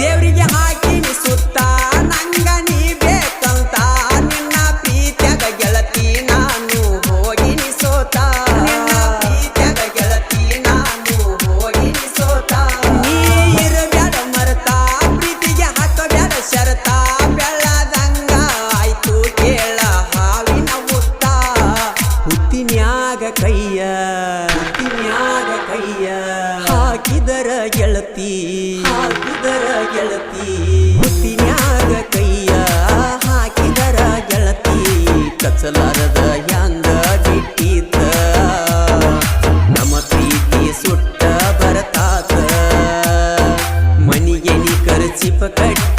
ದೇವರಿಗೆ ಹಾಕಿನಿ ಸುತ್ತ ನಂಗ ನೀ ಬೇಕಂತ ನಿನ್ನ ಪ್ರೀತ್ಯಾಗ ಗೆಳತಿ ನಾನು ಹೋಗಿನಿ ಸೋತ ನಿನ್ನ ಪ್ರೀತ್ಯಾಗ ಗೆಳತಿ ನಾನು ಹೋಗಿನಿ ಸೋತ ನೀ ಇರಬ್ಯಾಡ ಮರತ ಪ್ರೀತಿಗೆ ಹಾಕಬ್ಯಾಡ ಶರತ ಬೆಳ್ಳದಂಗ ಆಯ್ತು ಕೇಳ ಹಾವಿನ ಮುತ್ತ ಹುತ್ತಿನ್ಯಾಗ ಕೈಯ ಹಾಕಿದರ ಗೆಳತಿ ಹುತ್ತಿನ್ಯಾಗ ಕೈಯ ಹಾಕಿದರ ಗೆಳತಿ ಕಚ್ಚಲಾರದ ಹ್ಯಾಂಗ ಬಿಟ್ಟಿದ್ದ ನಮ್ಮ ಪ್ರೀತಿ ಸುಟ್ಟ ಬರತಾತ ಮನಿಗೆ ನೀ ಕರ್ಚಿಪ ಕಟ್ಟಿ